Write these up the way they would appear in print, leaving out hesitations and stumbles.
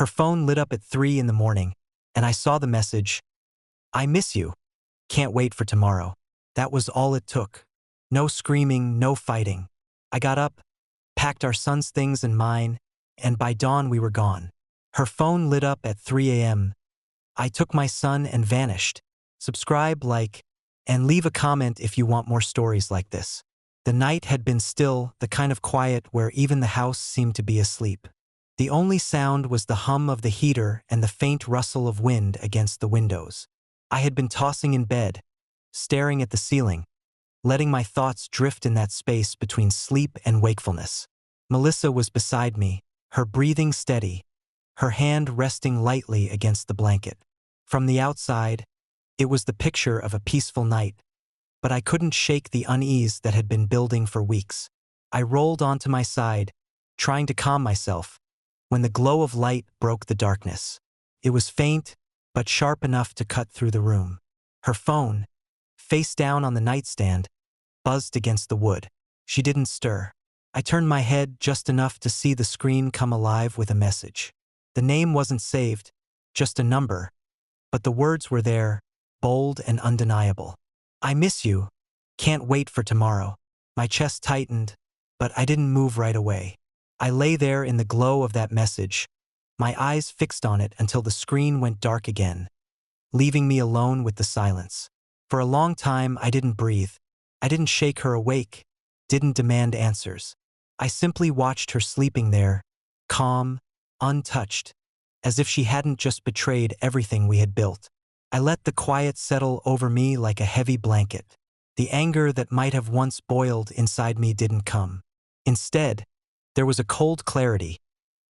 Her phone lit up at 3 in the morning, and I saw the message, "I miss you. Can't wait for tomorrow." That was all it took. No screaming, no fighting. I got up, packed our son's things and mine, and by dawn we were gone. Her phone lit up at 3 a.m. I took my son and vanished. Subscribe, like, and leave a comment if you want more stories like this. The night had been still, the kind of quiet where even the house seemed to be asleep. The only sound was the hum of the heater and the faint rustle of wind against the windows. I had been tossing in bed, staring at the ceiling, letting my thoughts drift in that space between sleep and wakefulness. Melissa was beside me, her breathing steady, her hand resting lightly against the blanket. From the outside, it was the picture of a peaceful night, but I couldn't shake the unease that had been building for weeks. I rolled onto my side, trying to calm myself, when the glow of light broke the darkness. It was faint, but sharp enough to cut through the room. Her phone, face down on the nightstand, buzzed against the wood. She didn't stir. I turned my head just enough to see the screen come alive with a message. The name wasn't saved, just a number, but the words were there, bold and undeniable. "I miss you. Can't wait for tomorrow." My chest tightened, but I didn't move right away. I lay there in the glow of that message, my eyes fixed on it until the screen went dark again, leaving me alone with the silence. For a long time, I didn't breathe. I didn't shake her awake, didn't demand answers. I simply watched her sleeping there, calm, untouched, as if she hadn't just betrayed everything we had built. I let the quiet settle over me like a heavy blanket. The anger that might have once boiled inside me didn't come. Instead, there was a cold clarity,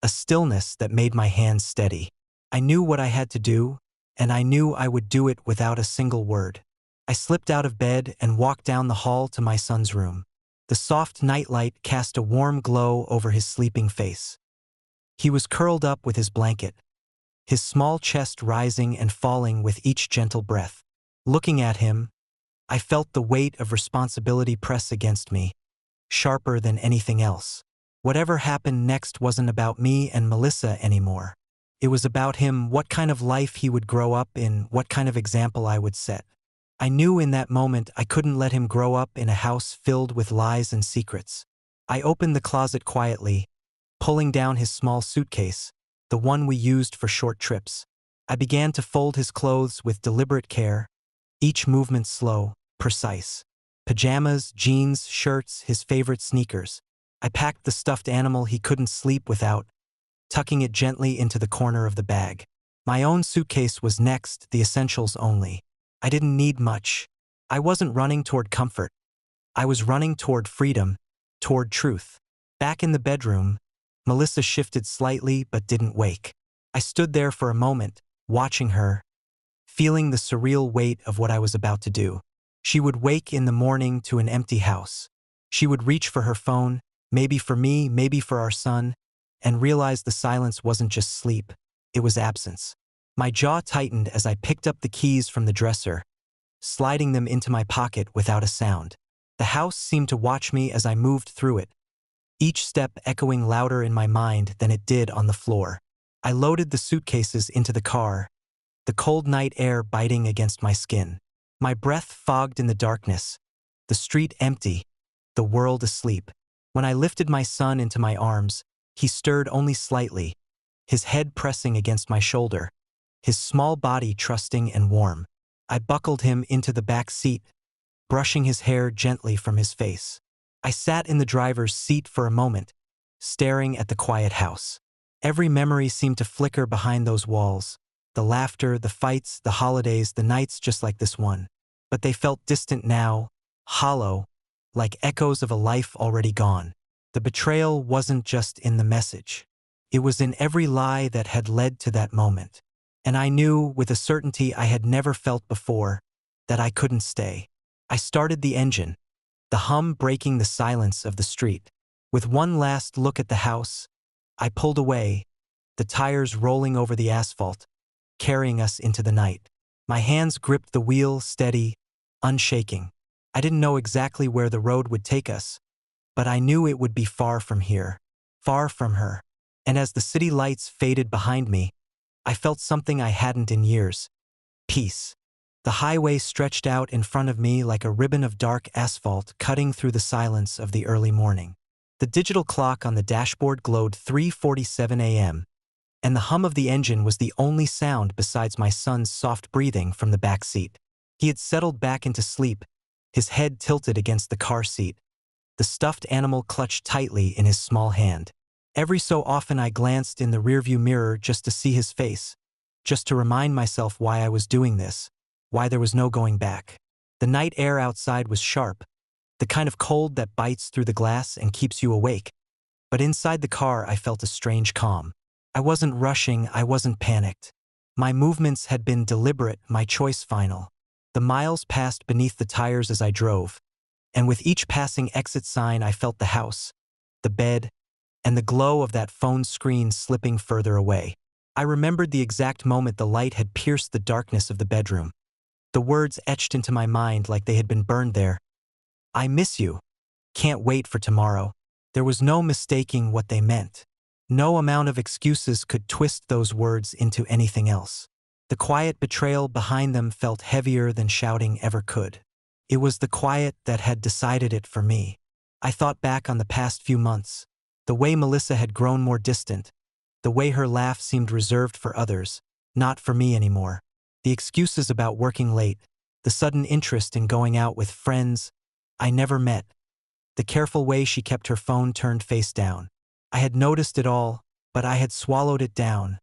a stillness that made my hands steady. I knew what I had to do, and I knew I would do it without a single word. I slipped out of bed and walked down the hall to my son's room. The soft nightlight cast a warm glow over his sleeping face. He was curled up with his blanket, his small chest rising and falling with each gentle breath. Looking at him, I felt the weight of responsibility press against me, sharper than anything else. Whatever happened next wasn't about me and Melissa anymore. It was about him, what kind of life he would grow up in, what kind of example I would set. I knew in that moment I couldn't let him grow up in a house filled with lies and secrets. I opened the closet quietly, pulling down his small suitcase, the one we used for short trips. I began to fold his clothes with deliberate care, each movement slow, precise. Pajamas, jeans, shirts, his favorite sneakers. I packed the stuffed animal he couldn't sleep without, tucking it gently into the corner of the bag. My own suitcase was next, the essentials only. I didn't need much. I wasn't running toward comfort. I was running toward freedom, toward truth. Back in the bedroom, Melissa shifted slightly but didn't wake. I stood there for a moment, watching her, feeling the surreal weight of what I was about to do. She would wake in the morning to an empty house. She would reach for her phone, maybe for me, maybe for our son, and realize the silence wasn't just sleep, it was absence. My jaw tightened as I picked up the keys from the dresser, sliding them into my pocket without a sound. The house seemed to watch me as I moved through it, each step echoing louder in my mind than it did on the floor. I loaded the suitcases into the car, the cold night air biting against my skin. My breath fogged in the darkness, the street empty, the world asleep. When I lifted my son into my arms, he stirred only slightly, his head pressing against my shoulder, his small body trusting and warm. I buckled him into the back seat, brushing his hair gently from his face. I sat in the driver's seat for a moment, staring at the quiet house. Every memory seemed to flicker behind those walls, the laughter, the fights, the holidays, the nights just like this one. But they felt distant now, hollow, like echoes of a life already gone. The betrayal wasn't just in the message. It was in every lie that had led to that moment. And I knew, with a certainty I had never felt before, that I couldn't stay. I started the engine, the hum breaking the silence of the street. With one last look at the house, I pulled away, the tires rolling over the asphalt, carrying us into the night. My hands gripped the wheel, steady, unshaking. I didn't know exactly where the road would take us, but I knew it would be far from here, far from her. And as the city lights faded behind me, I felt something I hadn't in years: peace. The highway stretched out in front of me like a ribbon of dark asphalt cutting through the silence of the early morning. The digital clock on the dashboard glowed 3:47 a.m., and the hum of the engine was the only sound besides my son's soft breathing from the back seat. He had settled back into sleep, his head tilted against the car seat, the stuffed animal clutched tightly in his small hand. Every so often I glanced in the rearview mirror just to see his face, just to remind myself why I was doing this, why there was no going back. The night air outside was sharp, the kind of cold that bites through the glass and keeps you awake. But inside the car I felt a strange calm. I wasn't rushing, I wasn't panicked. My movements had been deliberate, my choice final. The miles passed beneath the tires as I drove, and with each passing exit sign I felt the house, the bed, and the glow of that phone screen slipping further away. I remembered the exact moment the light had pierced the darkness of the bedroom. The words etched into my mind like they had been burned there. I miss you. Can't wait for tomorrow. There was no mistaking what they meant. No amount of excuses could twist those words into anything else. The quiet betrayal behind them felt heavier than shouting ever could. It was the quiet that had decided it for me. I thought back on the past few months, the way Melissa had grown more distant, the way her laugh seemed reserved for others, not for me anymore. The excuses about working late, the sudden interest in going out with friends I never met, the careful way she kept her phone turned face down. I had noticed it all, but I had swallowed it down,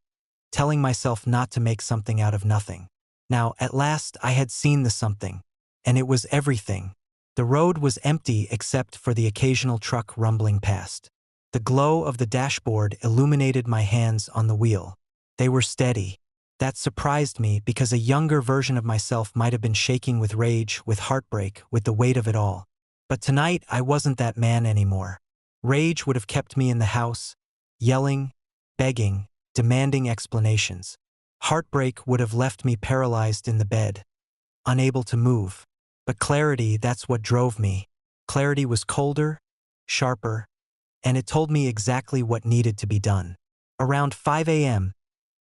telling myself not to make something out of nothing. Now, at last, I had seen the something, and it was everything. The road was empty except for the occasional truck rumbling past. The glow of the dashboard illuminated my hands on the wheel. They were steady. That surprised me because a younger version of myself might have been shaking with rage, with heartbreak, with the weight of it all. But tonight, I wasn't that man anymore. Rage would have kept me in the house, yelling, begging, demanding explanations. Heartbreak would have left me paralyzed in the bed, unable to move. But clarity, that's what drove me. Clarity was colder, sharper, and it told me exactly what needed to be done. Around 5 a.m.,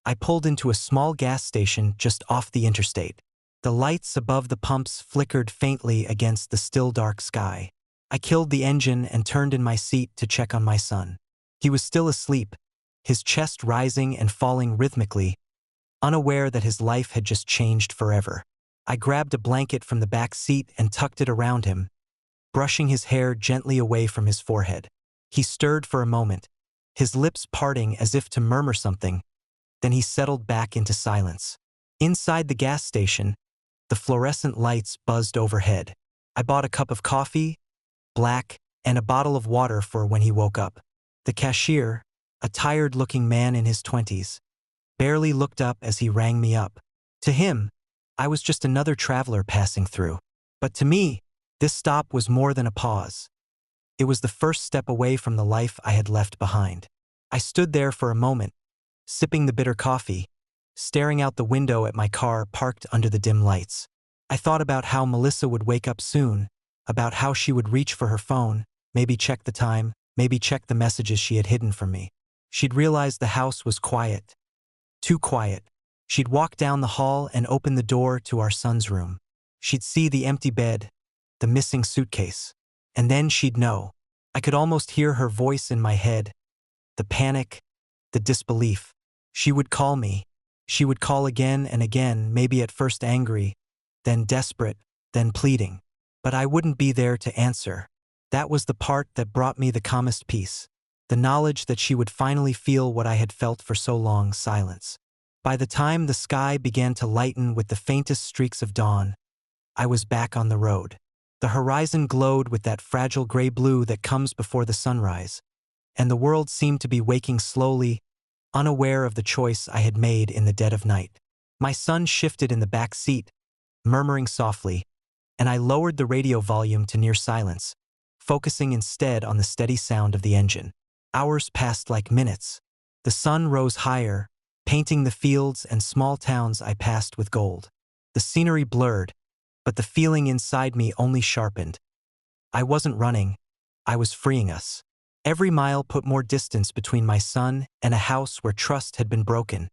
I pulled into a small gas station just off the interstate. The lights above the pumps flickered faintly against the still dark sky. I killed the engine and turned in my seat to check on my son. He was still asleep, his chest rising and falling rhythmically, unaware that his life had just changed forever. I grabbed a blanket from the back seat and tucked it around him, brushing his hair gently away from his forehead. He stirred for a moment, his lips parting as if to murmur something, then he settled back into silence. Inside the gas station, the fluorescent lights buzzed overhead. I bought a cup of coffee, black, and a bottle of water for when he woke up. The cashier, a tired-looking man in his 20s, barely looked up as he rang me up. To him, I was just another traveler passing through. But to me, this stop was more than a pause. It was the first step away from the life I had left behind. I stood there for a moment, sipping the bitter coffee, staring out the window at my car parked under the dim lights. I thought about how Melissa would wake up soon, about how she would reach for her phone, maybe check the time, maybe check the messages she had hidden from me. She'd realize the house was quiet. Too quiet. She'd walk down the hall and open the door to our son's room. She'd see the empty bed, the missing suitcase. And then she'd know. I could almost hear her voice in my head. The panic, the disbelief. She would call me. She would call again and again, maybe at first angry, then desperate, then pleading. But I wouldn't be there to answer. That was the part that brought me the calmest peace. The knowledge that she would finally feel what I had felt for so long: silence. By the time the sky began to lighten with the faintest streaks of dawn, I was back on the road. The horizon glowed with that fragile gray blue that comes before the sunrise, and the world seemed to be waking slowly, unaware of the choice I had made in the dead of night. My son shifted in the back seat, murmuring softly, and I lowered the radio volume to near silence, focusing instead on the steady sound of the engine. Hours passed like minutes. The sun rose higher, painting the fields and small towns I passed with gold. The scenery blurred, but the feeling inside me only sharpened. I wasn't running, I was freeing us. Every mile put more distance between my son and a house where trust had been broken,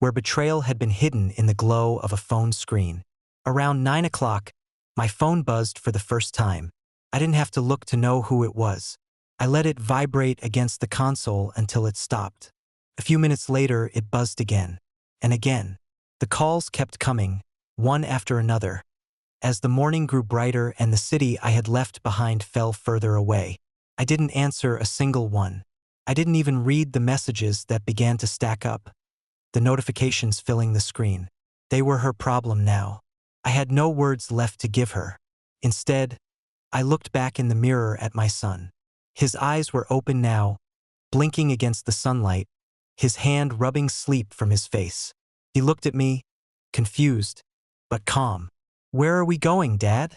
where betrayal had been hidden in the glow of a phone screen. Around 9 o'clock, my phone buzzed for the first time. I didn't have to look to know who it was. I let it vibrate against the console until it stopped. A few minutes later, it buzzed again. And again. The calls kept coming, one after another. As the morning grew brighter and the city I had left behind fell further away, I didn't answer a single one. I didn't even read the messages that began to stack up, the notifications filling the screen. They were her problem now. I had no words left to give her. Instead, I looked back in the mirror at my son. His eyes were open now, blinking against the sunlight, his hand rubbing sleep from his face. He looked at me, confused, but calm. "Where are we going, Dad?"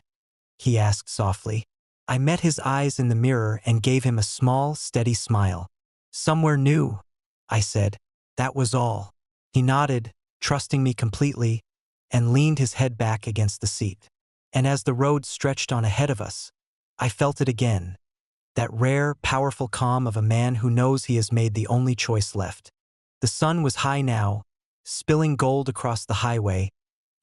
he asked softly. I met his eyes in the mirror and gave him a small, steady smile. "Somewhere new," I said. That was all. He nodded, trusting me completely, and leaned his head back against the seat. And as the road stretched on ahead of us, I felt it again, that rare, powerful calm of a man who knows he has made the only choice left. The sun was high now, spilling gold across the highway,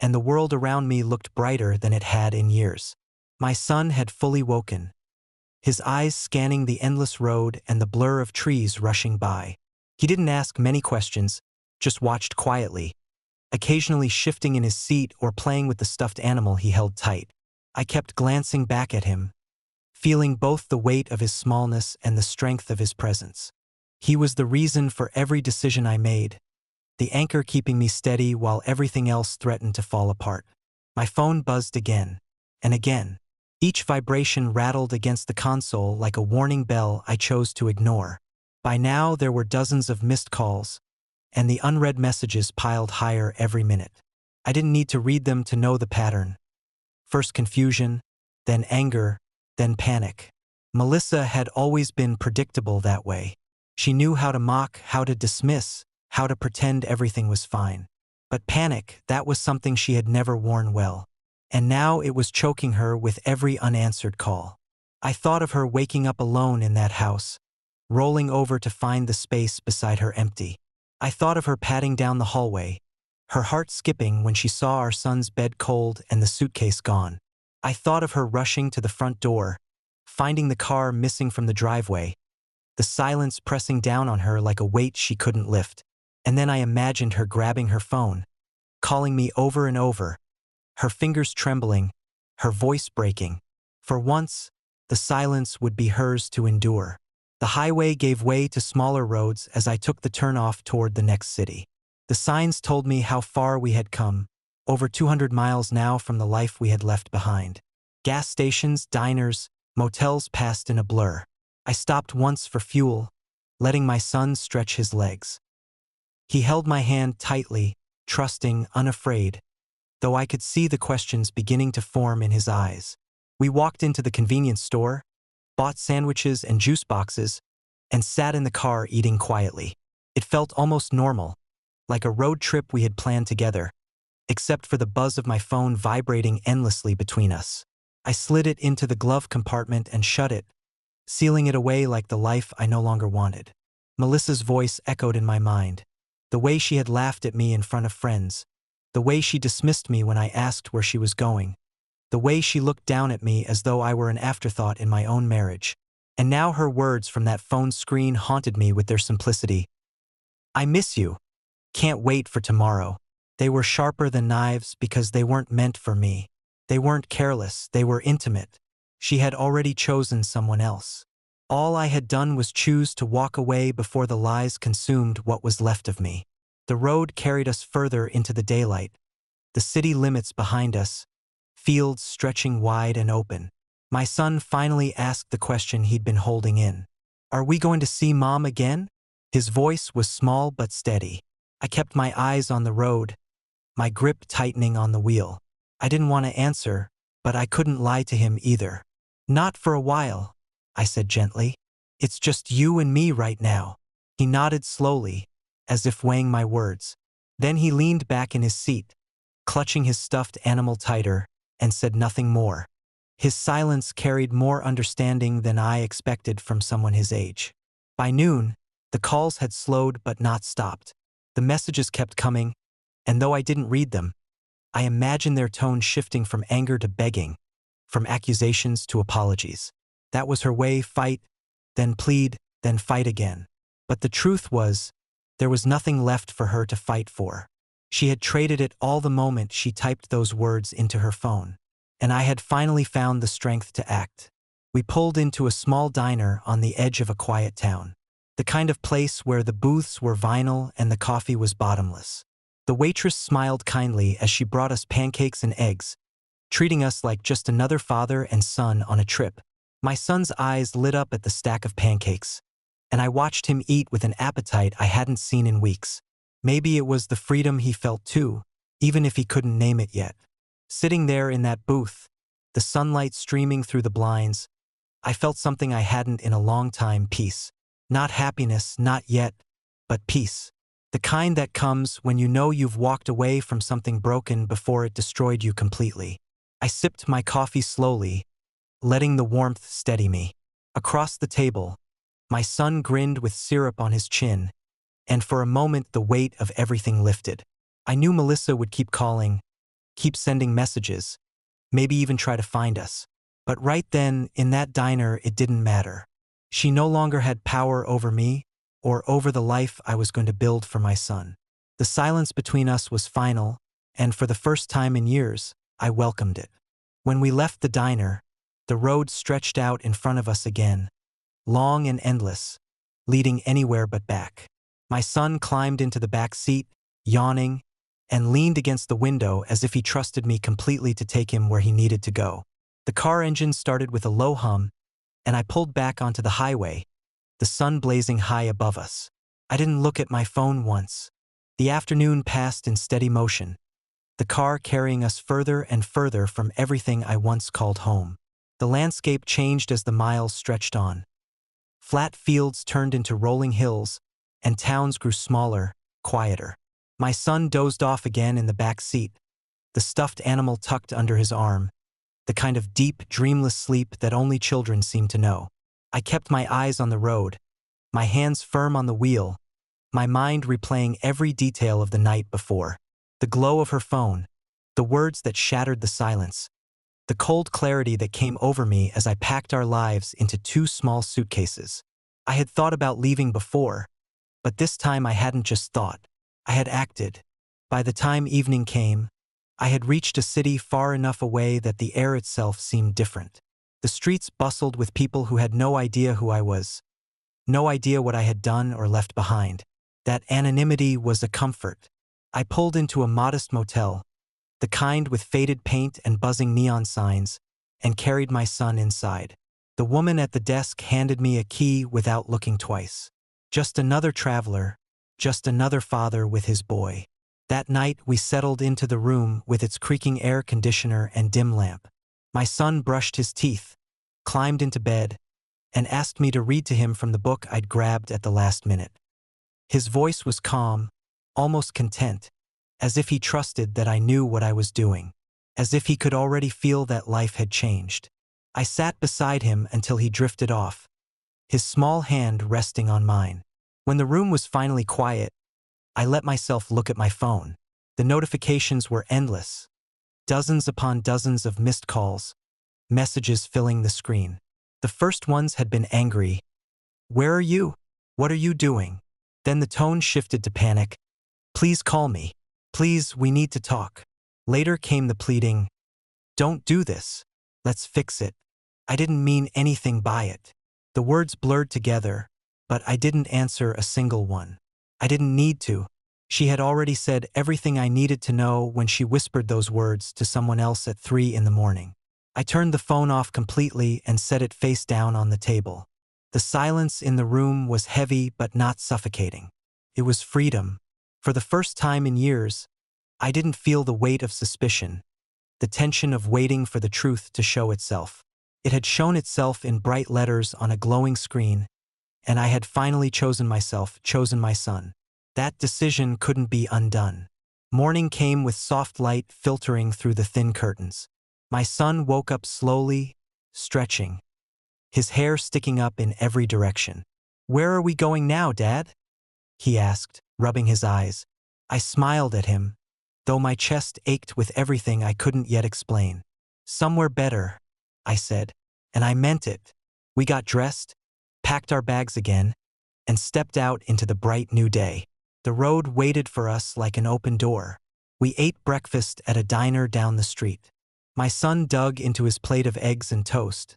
and the world around me looked brighter than it had in years. My son had fully woken, his eyes scanning the endless road and the blur of trees rushing by. He didn't ask many questions, just watched quietly, occasionally shifting in his seat or playing with the stuffed animal he held tight. I kept glancing back at him, feeling both the weight of his smallness and the strength of his presence. He was the reason for every decision I made, the anchor keeping me steady while everything else threatened to fall apart. My phone buzzed again, and again. Each vibration rattled against the console like a warning bell I chose to ignore. By now there were dozens of missed calls, and the unread messages piled higher every minute. I didn't need to read them to know the pattern. First confusion, then anger, then panic. Melissa had always been predictable that way. She knew how to mock, how to dismiss, how to pretend everything was fine. But panic, that was something she had never worn well. And now it was choking her with every unanswered call. I thought of her waking up alone in that house, rolling over to find the space beside her empty. I thought of her padding down the hallway, her heart skipping when she saw our son's bed cold and the suitcase gone. I thought of her rushing to the front door, finding the car missing from the driveway, the silence pressing down on her like a weight she couldn't lift. And then I imagined her grabbing her phone, calling me over and over, her fingers trembling, her voice breaking. For once, the silence would be hers to endure. The highway gave way to smaller roads as I took the turnoff toward the next city. The signs told me how far we had come, over 200 miles now from the life we had left behind. Gas stations, diners, motels passed in a blur. I stopped once for fuel, letting my son stretch his legs. He held my hand tightly, trusting, unafraid, though I could see the questions beginning to form in his eyes. We walked into the convenience store, bought sandwiches and juice boxes, and sat in the car eating quietly. It felt almost normal, like a road trip we had planned together, except for the buzz of my phone vibrating endlessly between us. I slid it into the glove compartment and shut it, sealing it away like the life I no longer wanted. Melissa's voice echoed in my mind. The way she had laughed at me in front of friends, the way she dismissed me when I asked where she was going, the way she looked down at me as though I were an afterthought in my own marriage. And now her words from that phone screen haunted me with their simplicity. "I miss you. Can't wait for tomorrow." They were sharper than knives because they weren't meant for me. They weren't careless, they were intimate. She had already chosen someone else. All I had done was choose to walk away before the lies consumed what was left of me. The road carried us further into the daylight, the city limits behind us, fields stretching wide and open. My son finally asked the question he'd been holding in. "Are we going to see Mom again?" His voice was small but steady. I kept my eyes on the road, my grip tightening on the wheel. I didn't want to answer, but I couldn't lie to him either. "Not for a while," I said gently. "It's just you and me right now." He nodded slowly, as if weighing my words. Then he leaned back in his seat, clutching his stuffed animal tighter, and said nothing more. His silence carried more understanding than I expected from someone his age. By noon, the calls had slowed but not stopped. The messages kept coming, and though I didn't read them, I imagined their tone shifting from anger to begging, from accusations to apologies. That was her way: fight, then plead, then fight again. But the truth was, there was nothing left for her to fight for. She had traded it all the moment she typed those words into her phone. And I had finally found the strength to act. We pulled into a small diner on the edge of a quiet town. The kind of place where the booths were vinyl and the coffee was bottomless. The waitress smiled kindly as she brought us pancakes and eggs, treating us like just another father and son on a trip. My son's eyes lit up at the stack of pancakes, and I watched him eat with an appetite I hadn't seen in weeks. Maybe it was the freedom he felt too, even if he couldn't name it yet. Sitting there in that booth, the sunlight streaming through the blinds, I felt something I hadn't in a long time: peace. Not happiness, not yet, but peace. The kind that comes when you know you've walked away from something broken before it destroyed you completely. I sipped my coffee slowly, letting the warmth steady me. Across the table, my son grinned with syrup on his chin, and for a moment the weight of everything lifted. I knew Melissa would keep calling, keep sending messages, maybe even try to find us. But right then, in that diner, it didn't matter. She no longer had power over me or over the life I was going to build for my son. The silence between us was final, and for the first time in years, I welcomed it. When we left the diner, the road stretched out in front of us again, long and endless, leading anywhere but back. My son climbed into the back seat, yawning, and leaned against the window as if he trusted me completely to take him where he needed to go. The car engine started with a low hum, and I pulled back onto the highway, the sun blazing high above us. I didn't look at my phone once. The afternoon passed in steady motion, the car carrying us further and further from everything I once called home. The landscape changed as the miles stretched on. Flat fields turned into rolling hills, and towns grew smaller, quieter. My son dozed off again in the back seat, the stuffed animal tucked under his arm, the kind of deep, dreamless sleep that only children seem to know. I kept my eyes on the road, my hands firm on the wheel, my mind replaying every detail of the night before. The glow of her phone, the words that shattered the silence, the cold clarity that came over me as I packed our lives into 2 small suitcases. I had thought about leaving before, but this time I hadn't just thought. I had acted. By the time evening came, I had reached a city far enough away that the air itself seemed different. The streets bustled with people who had no idea who I was, no idea what I had done or left behind. That anonymity was a comfort. I pulled into a modest motel, the kind with faded paint and buzzing neon signs, and carried my son inside. The woman at the desk handed me a key without looking twice. Just another traveler, just another father with his boy. That night we settled into the room with its creaking air conditioner and dim lamp. My son brushed his teeth, climbed into bed, and asked me to read to him from the book I'd grabbed at the last minute. His voice was calm, almost content, as if he trusted that I knew what I was doing, as if he could already feel that life had changed. I sat beside him until he drifted off, his small hand resting on mine. When the room was finally quiet, I let myself look at my phone. The notifications were endless, dozens upon dozens of missed calls, messages filling the screen. The first ones had been angry. "Where are you? What are you doing?" Then the tone shifted to panic. "Please call me. Please, we need to talk." Later came the pleading, "Don't do this. Let's fix it." I didn't mean anything by it. The words blurred together, but I didn't answer a single one. I didn't need to. She had already said everything I needed to know when she whispered those words to someone else at 3 in the morning. I turned the phone off completely and set it face down on the table. The silence in the room was heavy but not suffocating. It was freedom. For the first time in years, I didn't feel the weight of suspicion, the tension of waiting for the truth to show itself. It had shown itself in bright letters on a glowing screen, and I had finally chosen myself, chosen my son. That decision couldn't be undone. Morning came with soft light filtering through the thin curtains. My son woke up slowly, stretching, his hair sticking up in every direction. "Where are we going now, Dad?" he asked, rubbing his eyes. I smiled at him, though my chest ached with everything I couldn't yet explain. "Somewhere better," I said, and I meant it. We got dressed, packed our bags again, and stepped out into the bright new day. The road waited for us like an open door. We ate breakfast at a diner down the street. My son dug into his plate of eggs and toast,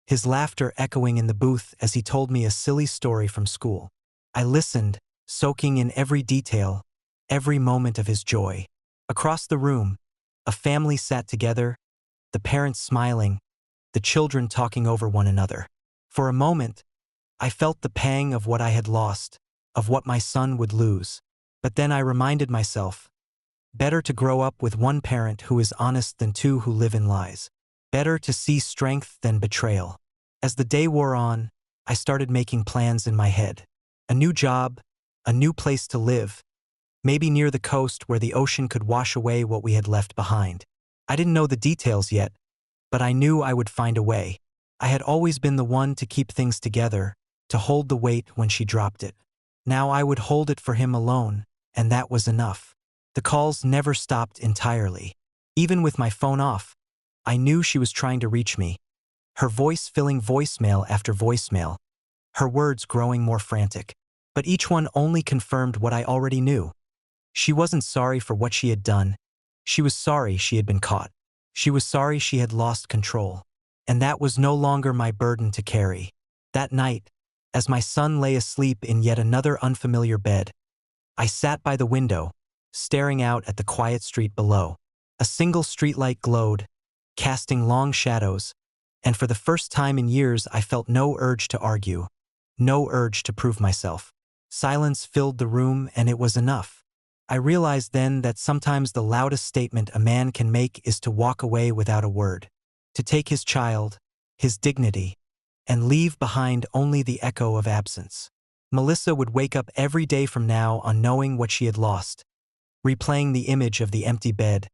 his laughter echoing in the booth as he told me a silly story from school. I listened, soaking in every detail, every moment of his joy. Across the room, a family sat together, the parents smiling, the children talking over one another. For a moment, I felt the pang of what I had lost, of what my son would lose. But then I reminded myself, better to grow up with one parent who is honest than two who live in lies. Better to see strength than betrayal. As the day wore on, I started making plans in my head. A new job, a new place to live, maybe near the coast where the ocean could wash away what we had left behind. I didn't know the details yet, but I knew I would find a way. I had always been the one to keep things together, to hold the weight when she dropped it. Now I would hold it for him alone, and that was enough. The calls never stopped entirely. Even with my phone off, I knew she was trying to reach me, her voice filling voicemail after voicemail, her words growing more frantic. But each one only confirmed what I already knew. She wasn't sorry for what she had done. She was sorry she had been caught. She was sorry she had lost control. And that was no longer my burden to carry. That night, as my son lay asleep in yet another unfamiliar bed, I sat by the window, staring out at the quiet street below. A single streetlight glowed, casting long shadows, and for the first time in years I felt no urge to argue, no urge to prove myself. Silence filled the room, and it was enough. I realized then that sometimes the loudest statement a man can make is to walk away without a word, to take his child, his dignity, and leave behind only the echo of absence. Melissa would wake up every day from now on knowing what she had lost, replaying the image of the empty bed,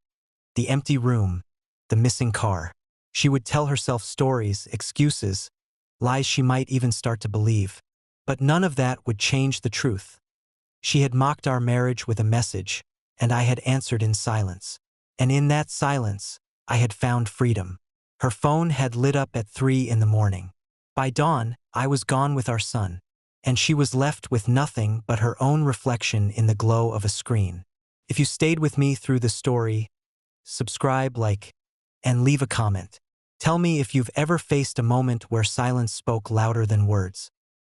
the empty room, the missing car. She would tell herself stories, excuses, lies she might even start to believe. But none of that would change the truth. She had mocked our marriage with a message, and I had answered in silence. And in that silence, I had found freedom. Her phone had lit up at 3 in the morning. By dawn, I was gone with our son, and she was left with nothing but her own reflection in the glow of a screen. If you stayed with me through the story, subscribe, like, and leave a comment. Tell me if you've ever faced a moment where silence spoke louder than words.